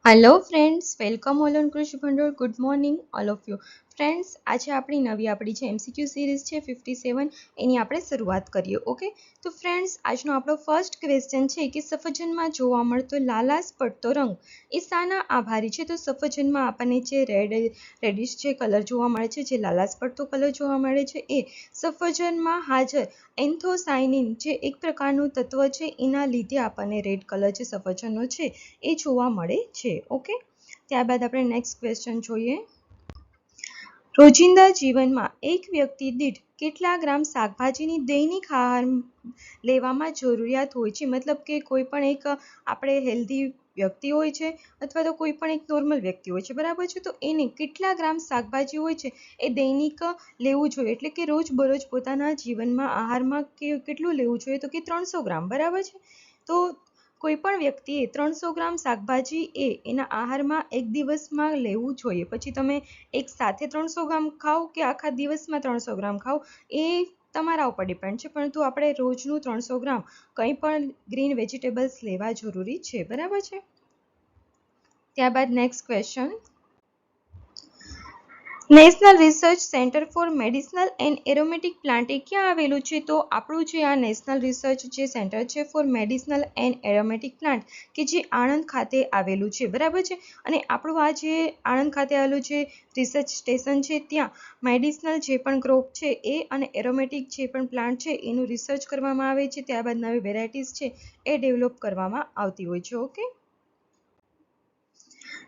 Hello friends, welcome all on Krishi Bhandor. Good morning all of you friends. आज आपणी नवी आपणी जे MCQ series है 57 any आपणे शुरुआत करिए। ओके, तो फ्रेंड्स આજનો આપણો ફર્સ્ટ ક્વેશ્ચન છે કે સફરજનમાં જોવા મળતો લાલાશ પડતો રંગ એ શાના આભારી છે? તો સફરજનમાં આપણને જે રેડિશ જે કલર જોવા મળે છે, જે લાલાશ પડતો કલર જોવા મળે છે, એ સફરજનમાં હાજર એન્થોસાયનિન જે એક પ્રકારનું તત્વ છે એના લીધે આપણને રેડ કલર જે સફરજનનો છે એ જોવા મળે છે। ઓકે, ત્યારબાદ આપણે નેક્સ્ટ ક્વેશ્ચન જોઈએ। રોજિંદા જીવનમાં એક વ્યક્તિ દીઠ કેટલા ગ્રામ શાકભાજીની દૈનિક આહાર લેવામાં જરૂરિયાત હોય છે? મતલબ કે કોઈ પણ એક આપણે હેલ્ધી વ્યક્તિ હોય છે અથવા તો કોઈ પણ એક નોર્મલ વ્યક્તિ હોય છે, બરાબર છે, તો એને કેટલા ગ્રામ શાકભાજી હોય છે એ દૈનિક લેવું જોઈએ, એટલે કે રોજ બરોજ પોતાના જીવનમાં આહારમાં કેટલું લેવું જોઈએ? તો કે 300 ગ્રામ, બરાબર છે। તો કોઈ પણ વ્યક્તિએ 300 ગ્રામ શાકભાજી એના આહારમાં એક દિવસમાં લેવું જોઈએ। પછી તમે એક સાથે 300 ગ્રામ ખાઓ કે આખા દિવસમાં 300 ગ્રામ ખાઓ એ તમારા ઉપર ડિપેન્ડ છે, પરંતુ આપણે રોજનું 300 ગ્રામ કંઈ પણ ગ્રીન વેજીટેબલ્સ લેવા જરૂરી છે, બરાબર છે। ત્યારબાદ next question, national research centre for medicinal and aromatic plant એ ક્યાં આવેલું છે? તો આપણું જે આ નેશનલ રિસર્ચ જે સેન્ટર છે for medicinal and aromatic plant કે જે આણંદ ખાતે આવેલું છે, બરાબર છે। અને આપણું આ જે આણંદ ખાતે આવેલું જે રિસર્ચ સ્ટેશન છે ત્યાં મેડિસિનલ જે પણ ક્રોપ છે એ અને એરોમેટિક જે પણ પ્લાન્ટ છે એનું રિસર્ચ કરવામાં આવે છે, ત્યારબાદ નવી વેરાયટીઝ છે એ ડેવલપ કરવામાં આવતી હોય છે। ઓકે,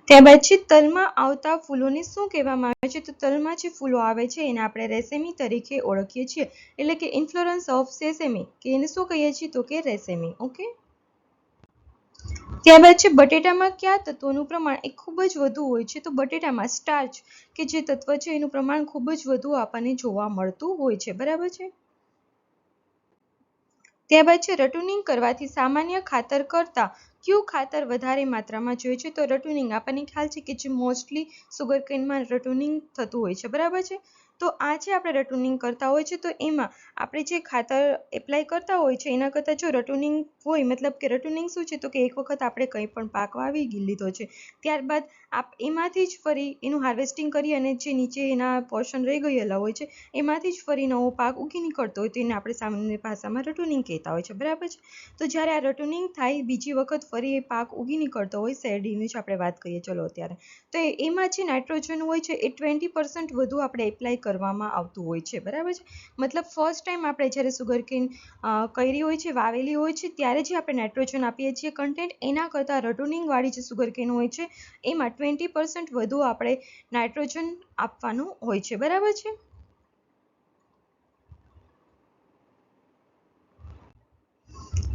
ત્યારબાદ છે તલમાં આવતા ફૂલોને શું કહેવામાં આવે છે? તો તલમાં જે ફૂલો આવે છે એને આપણે રેસેમી તરીકે ઓળખીએ છીએ, એટલે કે ઇન્ફ્લોરન્સ ઓફ સેસેમી, કે એને શું કહીએ છીએ? તો કે રેસેમી। ઓકે, ત્યારબાદ છે બટેટામાં કયા તત્વોનું પ્રમાણ એ ખૂબ જ વધુ હોય છે? તો બટેટામાં સ્ટાર્ચ કે જે તત્વ છે એનું પ્રમાણ ખૂબ જ વધુ આપણને જોવા મળતું હોય છે, બરાબર છે। ત્યારબાદ છે રટુનિંગ કરવાથી સામાન્ય ખાતર કરતાં કયું ખાતર વધારે માત્રામાં જોઈએ છે? તો રટુનિંગ આપણને ખ્યાલ છે કે જે મોસ્ટલી સુગરકેનમાં રટુનિંગ થતું હોય છે, બરાબર છે। તો આ જે આપણે રટુનિંગ કરતા હોય છે તો એમાં આપણે જે ખાતર એપ્લાય કરતા હોય છે એના કરતાં જો રટુનિંગ હોય, મતલબ કે રટુનિંગ શું છે? તો કે એક વખત આપણે કંઈ પણ પાક વાવી લીધો છે, ત્યારબાદ એમાંથી જ ફરી એનું હાર્વેસ્ટિંગ કરી અને જે નીચે એના પોર્શન રહી ગયેલા હોય છે એમાંથી જ ફરી નવો પાક ઉગી નીકળતો હોય તો એને આપણે સામાન્ય ભાષામાં રટુનિંગ કહેતા હોય છે, બરાબર છે। તો જ્યારે આ રટુનિંગ થાય બીજી વખત ફરી એ પાક ઉગી નીકળતો હોય, શેરડીની જ આપણે વાત કરીએ ચલો અત્યારે, તો એમાં જે નાઇટ્રોજન હોય છે એ 20% વધુ આપણે એપ્લાય કરવામાં આવતું હોય છે, બરાબર છે। મતલબ ફર્સ્ટ ટાઈમ આપણે જ્યારે સુગરકેન કરી હોય છે, વાવેલી હોય છે, ત્યારે જે આપણે નાઇટ્રોજન આપીએ છીએ કન્ટેન્ટ એના કરતાં રટુનિંગવાળી જે સુગરકેન હોય છે એમાં 20% વધુ આપણે નાઇટ્રોજન આપવાનું હોય છે, બરાબર છે।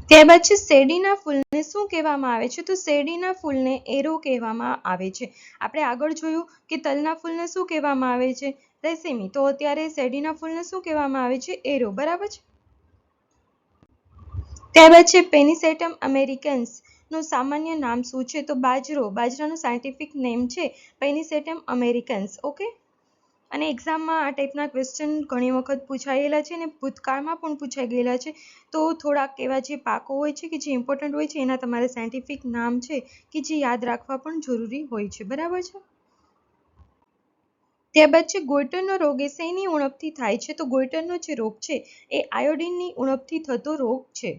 ત્યારબાદ છે શેરડીના ફૂલને શું કહેવામાં આવે છે? તો શેરડીના ફૂલને એરો કહેવામાં આવે છે। આપણે આગળ જોયું કે તલના ફૂલને શું કહેવામાં આવે છે? રેસેમી। તો અત્યારે શેરડીના ફૂલને શું કહેવામાં આવે છે? એરો, બરાબર છે। ત્યારબાદ છે પેનિસેટમ અમેરિકન્સ નું સામાન્ય નામ શું છે? તો બાજરાનું સાયન્ટિફિક નેમ છે પેનિસેટમ અમેરિકન્સ। ઓકે, અને એક્ઝામમાં આ ટાઈપના ક્વેશ્ચન ઘણી વખત પૂછાયેલા છે અને ભૂતકાળમાં પણ પૂછાઈ ગયેલા છે, તો થોડાક એવા જે પાકો હોય છે કે જે ઇમ્પોર્ટન્ટ હોય છે એના તમારે સાયન્ટિફિક નામ છે કે જે યાદ રાખવા પણ જરૂરી હોય છે, બરાબર છે। ત્યારબાદ છે ગોઈટરનો રોગ એ શેની ઉણપથી થાય છે? તો ગોઈટરનો જે રોગ છે એ આયોડિનની ઉણપથી થતો રોગ છે।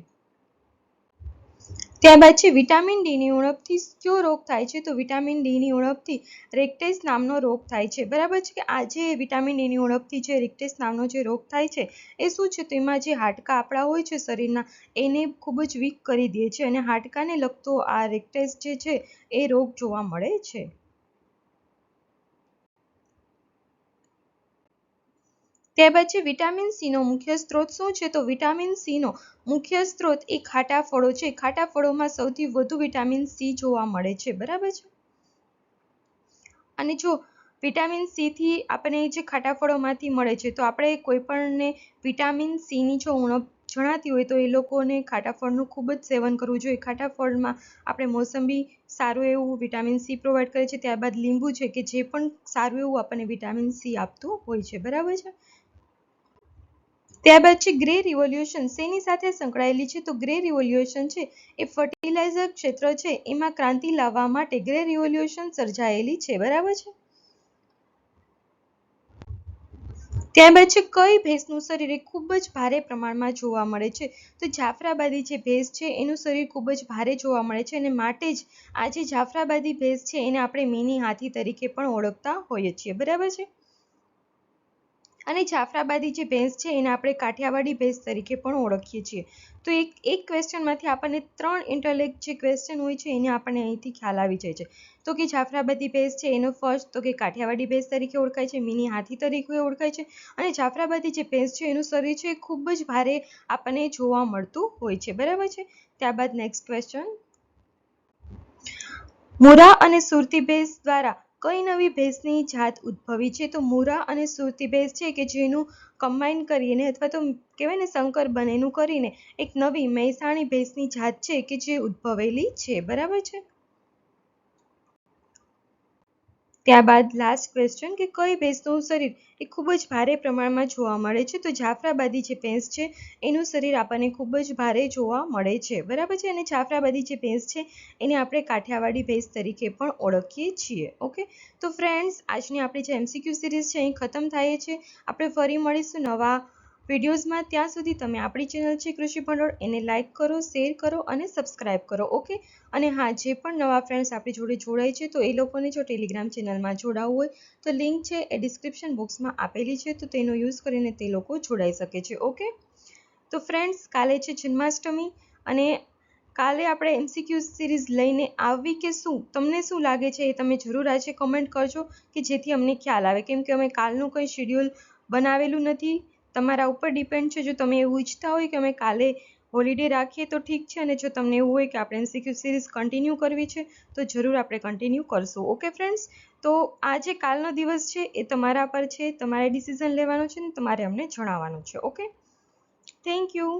ત્યારબાદ છે વિટામિન ડીની ઉણપથી કયો રોગ થાય છે? તો વિટામિન ડીની ઉણપથી રેક્ટેસ નામનો રોગ થાય છે, બરાબર છે। કે આ જે વિટામિન ડીની ઉણપથી જે રેક્ટેસ નામનો જે રોગ થાય છે એ શું છે? તો એમાં જે હાડકાં આપણા હોય છે શરીરના એને ખૂબ જ વીક કરી દે છે અને હાડકાને લગતો આ રેક્ટેસ જે છે એ રોગ જોવા મળે છે। ત્યારબાદ છે વિટામિન સીનો મુખ્ય સ્ત્રોત શું છે? તો વિટામિન સીનો મુખ્ય સ્ત્રોત એ ખાટા ફળો છે। ખાટા ફળોમાં સૌથી વધુ વિટામિન સી જોવા મળે છે, બરાબર છે। અને જો વિટામિન સી થી આપણે જે ખાટા ફળોમાંથી મળે છે તો આપણે કોઈ પણને વિટામિન સીની જો ઉણપ જણાતી હોય તો એ લોકોને ખાટા ફળનું ખૂબ જ સેવન કરવું જોઈએ। ખાટા ફળમાં આપણે મોસંબી સારું એવું વિટામિન સી પ્રોવાઈડ કરે છે, ત્યારબાદ લીંબુ છે કે જે પણ સારું એવું આપણને વિટામિન સી આપતું હોય છે, બરાબર છે। ત્યારબાદ છે ગ્રે રિવોલ્યુશન શેની સાથે સંકળાયેલી છે? તો ગ્રે રિવોલ્યુશન છે એ ફર્ટિલાઇઝર ક્ષેત્ર છે એમાં ક્રાંતિ લાવવા માટે ગ્રે રિવોલ્યુશન સર્જાયેલી છે, બરાબર છે. ત્યારબાદ છે કઈ ભેંસનું શરીર એ ખૂબ જ ભારે પ્રમાણમાં જોવા મળે છે? તો જાફરાબાદી જે ભેંસ છે એનું શરીર ખૂબ જ ભારે જોવા મળે છે અને માટે જ આ જે જાફરાબાદી ભેંસ છે એને આપણે મિની હાથી તરીકે પણ ઓળખતા હોઈએ છીએ, બરાબર છે. અને જાફરાબાદી જે ભેંસ છે એને આપણે કાઠિયાવાડી ભેંસ તરીકે પણ ઓળખીએ છીએ. તો એક ક્વેશ્ચનમાંથી આપણને 3 ઇન્ટરલેક જે ક્વેશ્ચન હોય છે એને આપણને અહીંથી ખ્યાલ આવી જાય છે. તો કે જાફરાબાદી ભેંસ છે એનો ફર્સ્ટ તો કે કાઠિયાવાડી ભેંસ તરીકે ઓળખાય છે, મિની હાથી તરીકે ઓળખાય છે અને જાફરાબાદી જે ભેંસ છે એનું શરીર છે એ ખૂબ જ ભારે આપણને જોવા મળતું હોય છે, બરાબર છે. ત્યારબાદ નેક્સ્ટ ક્વેશ્ચન, મુરા અને સુરતી ભેંસ દ્વારા કઈ નવી ભેંસની જાત ઉદ્ભવી છે? તો મુરા અને સુરતી ભેંસ છે કે જેનું કમ્બાઈન કરીને અથવા તો કહેવાય ને સંકર બનેનું કરીને એક નવી મહેસાણી ભેંસની જાત છે કે જે ઉદ્ભવેલી છે, બરાબર છે. ત્યારબાદ લાસ્ટ ક્વેશ્ચન કે કઈ ભેંસનું શરીર એ ખૂબ જ ભારે પ્રમાણમાં જોવા મળે છે? તો જાફરાબાદી જે ભેંસ છે એનું શરીર આપણને ખૂબ જ ભારે જોવા મળે છે, બરાબર છે. અને જાફરાબાદી જે ભેંસ છે એને આપણે કાઠિયાવાડી ભેંસ તરીકે પણ ઓળખીએ છીએ. ઓકે, તો ફ્રેન્ડ્સ આજની આપણી જે MCQ સિરીઝ છે અહીં ખતમ થાય છે. આપણે ફરી મળીશું નવા વિડીયોઝમાં. ત્યાં સુધી તમે આપણી ચેનલ છે કૃષિ ભંડોળ એને લાઇક કરો, શેર કરો અને સબસ્ક્રાઇબ કરો. ઓકે, અને હા, જે પણ નવા ફ્રેન્ડ્સ આપણી જોડે જોડાય છે તો એ લોકોને જો ટેલિગ્રામ ચેનલમાં જોડાવવું હોય તો લિંક છે એ ડિસ્ક્રિપ્શન બોક્સમાં આપેલી છે, તો તેનો યુઝ કરીને તે લોકો જોડાઈ શકે છે. ઓકે, તો ફ્રેન્ડ્સ કાલે છે જન્માષ્ટમી અને કાલે આપણે MCQ સિરીઝ લઈને આવવી કે શું? તમને શું લાગે છે એ તમે જરૂર આજે કમેન્ટ કરજો કે જેથી અમને ખ્યાલ આવે, કેમ કે અમે કાલનું કંઈ શેડ્યુલ બનાવેલું નથી. તમારા ઉપર ડિપેન્ડ છે. જો તમે એવું ઈચ્છતા હોય કે અમે કાલે હોલિડે રાખીએ તો ઠીક છે, અને જો તમને એવું હોય કે આપણે MCQ સિરીઝ કન્ટિન્યુ કરવી છે તો જરૂર આપણે કન્ટિન્યુ કરશું. ઓકે ફ્રેન્ડ્સ, તો આ જે કાલનો દિવસ છે એ તમારા પર છે, તમારે ડિસિઝન લેવાનું છે ને તમારે અમને જણાવવાનું છે. Okay, thank you.